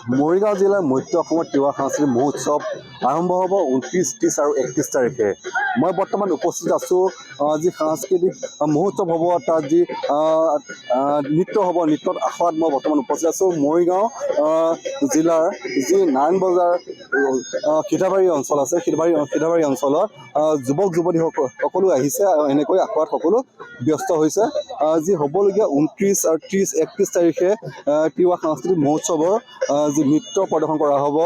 মৰিগাঁও জিলাৰ মধ্য অসমৰ তিৱা সাংস্কৃতিক মহোৎসৱ আৰম্ভ হ'ব 29, 30 আৰু 31 তাৰিখে। মই বৰ্তমান উপস্থিত আছোঁ যি সাংস্কৃতিক মহোৎসৱ হ'ব, তাত যি নৃত্য হ'ব, নৃত্যত আখৰাত মই বৰ্তমান উপস্থিত আছোঁ। মৰিগাঁও জিলাৰ যি নাৰায়ণ বজাৰ সিধাবাৰী অঞ্চল আছে, সিধাবাৰী অঞ্চলত যুৱক যুৱতী সকলো আহিছে আৰু এনেকৈ আখৰাত সকলো ব্যস্ত হৈছে। যি হ'বলগীয়া 29 আৰু 30, 31 তাৰিখে তিৱা সাংস্কৃতিক মহোৎসৱৰ যি নৃত্য প্ৰদৰ্শন কৰা হ'ব,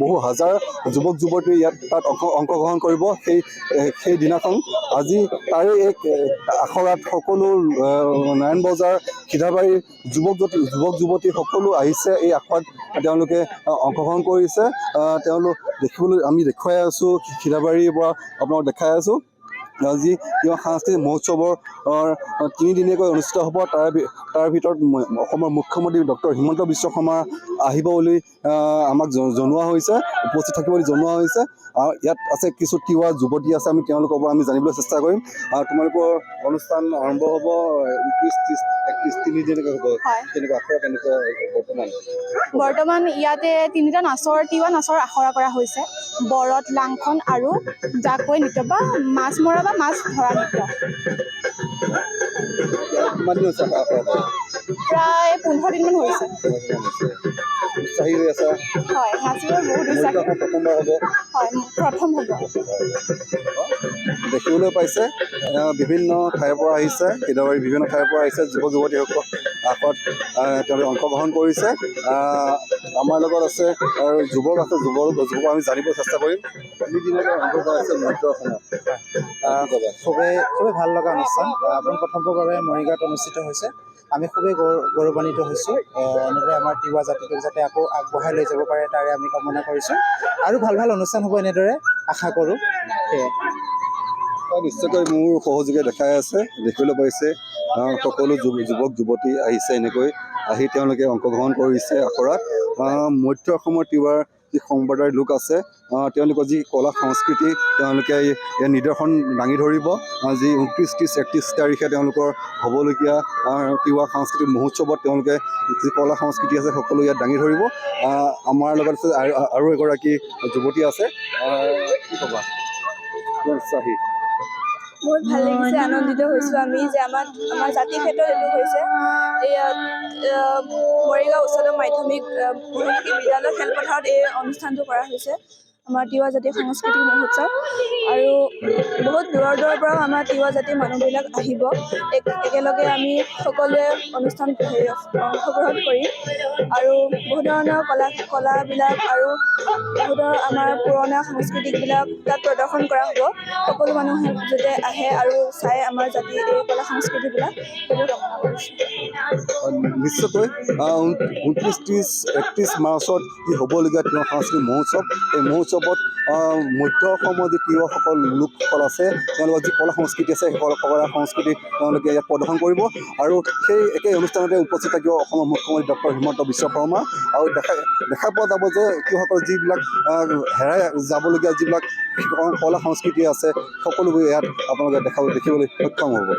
বহু হাজাৰ যুৱক যুৱতীয়ে তাত অংশগ্ৰহণ কৰিব। সেই দিনাখন আজি তাৰে এক আখৰাত সকলো নাৰায়ণ বজাৰ সিধাবাৰীৰ যুৱক যুৱতী সকলো আহিছে। এই আখৰাত তেওঁলোকে অংশগ্ৰহণ কৰিছে। আমি দেখুৱাই আছোঁ, সিধাবাৰীৰ পৰা আপোনালোক দেখাই আছোঁ। যি সাংস্কৃতিক মহোৎসৱৰ 3 দিনীয়াকৈ অনুষ্ঠিত হ'ব। তাৰ ভিতৰত অসমৰ মুখ্যমন্ত্ৰী ডক্টৰ হিমন্ত বিশ্ব শৰ্মা আহিব বুলি আমাক জনোৱা হৈছে, উপস্থিত থাকিব বুলি জনোৱা হৈছে। আৰু ইয়াত আছে কিছু তিৱা যুৱতী আছে, আমি তেওঁলোকৰ পৰা জানিবলৈ চেষ্টা কৰিম। তোমালোকৰ অনুষ্ঠান আৰম্ভ হ'ব 29, 30, 31, 3 দিনকৈ হ'ব। কেনেকুৱা আখৰা কেনেকুৱা বৰ্তমান ইয়াতে 3টা তিৱা নাচৰ আখৰা কৰা হৈছে। বৰত, লাংখন আৰু জাকৈ নৃত্য বা মাছ মৰা বা মাছ ধৰা নৃত্য। কিমান দিন হৈছে আখৰা? প্ৰায় 15 দিনমান হৈছে। উৎসাহী হৈ আছা? হয়, নাচিবলৈ বহুত উৎসাহী। প্ৰথমবাৰ হ'ব? হয়, প্ৰথম হ'ব। দেখিবলৈ পাইছে বিভিন্ন ঠাইৰ পৰা আহিছে, সিধাবাৰীৰ বিভিন্ন ঠাইৰ পৰা আহিছে যুৱক যুৱতীসকল আখৰাত তেওঁলোকে অংশগ্ৰহণ কৰিছে। আমাৰ লগত আছে আৰু যুৱক আছে, যুৱক আমি জানিব চেষ্টা কৰিম। খুবেই ভাল লগা অনুষ্ঠান। পোনপ্ৰথমবাৰভাৱে মৰিগাঁৱত অনুষ্ঠিত হৈছে। আমি খুবেই গৌৰৱান্বিত হৈছোঁ। এনেদৰে আমাৰ তিৱা জাতিটোক যাতে আকৌ আগবঢ়াই লৈ যাব পাৰে, তাৰে আমি কামনা কৰিছোঁ। আৰু ভাল অনুষ্ঠান হ'ব এনেদৰে আশা কৰোঁ। সেয়াই নিশ্চয়কৈ মোৰ সহযোগে দেখাই আছে, দেখিবলৈ পাইছে সকলো যুৱক যুৱতী আহিছে। এনেকৈ আহি তেওঁলোকে অংশগ্ৰহণ কৰিছে আখৰাত। মধ্য অসমৰ তিৱাৰ যি সম্প্ৰদায়ৰ লোক আছে, তেওঁলোকৰ যি কলা সংস্কৃতি তেওঁলোকে এই নিদৰ্শন দাঙি ধৰিব। যি 29, 30, 31 তাৰিখে তেওঁলোকৰ হ'বলগীয়া তিৱা সাংস্কৃতিক মহোৎসৱত তেওঁলোকে যি কলা সংস্কৃতি আছে সকলো ইয়াত দাঙি ধৰিব। আমাৰ লগত আছে আৰু এগৰাকী যুৱতী আছে। কি ক'বা? উৎসাহী? বহুত ভাল লাগিছে, আনন্দিত হৈছোঁ আমি যে আমাৰ জাতিৰ ক্ষেত্ৰত এইটো হৈছে। মৰিগাঁও উচ্চতৰ মাধ্যমিক বিদ্যালয় খেলপথাৰত এই অনুষ্ঠানটো কৰা হৈছে, আমাৰ তিৱা জাতিৰ সাংস্কৃতিক মহোৎসৱ। আৰু বহুত দূৰৰ পৰাও আমাৰ তিৱা জাতিৰ মানুহবিলাক আহিব। একেলগে আমি সকলোৱে অনুষ্ঠান অংশগ্ৰহণ কৰিম আৰু বহু ধৰণৰ কলাবিলাক আৰু বহুতো আমাৰ পুৰণা সাংস্কৃতিকবিলাক তাত প্ৰদৰ্শন কৰা হ'ব। সকলো মানুহে যাতে আহে আৰু চাই আমাৰ জাতিৰ এই কলা সংস্কৃতিবিলাক, সেইটো কামনা কৰিছোঁ। নিশ্চয়কৈ 29, 30, 31 মাৰ্চত যি হ'বলগীয়া তিৱা সাংস্কৃতিক মহোৎসৱ, এই মহোৎসৱত মধ্য অসমৰ যি তিৱাসকল লোকসকল আছে, তেওঁলোকৰ যি কলা সংস্কৃতি আছে, সেই কলা সংস্কৃতি তেওঁলোকে ইয়াত প্ৰদৰ্শন কৰিব। আৰু সেই একেই অনুষ্ঠানতে উপস্থিত থাকিব অসমৰ মুখ্যমন্ত্ৰী ডক্টৰ হিমন্ত বিশ্ব শৰ্মা। আৰু দেখা পোৱা যাব যে তিৱাসকলৰ যিবিলাক হেৰাই যাবলগীয়া যিবিলাক কলা সংস্কৃতি আছে, সকলোবোৰ ইয়াত আপোনালোকে দেখিবলৈ সক্ষম হ'ব।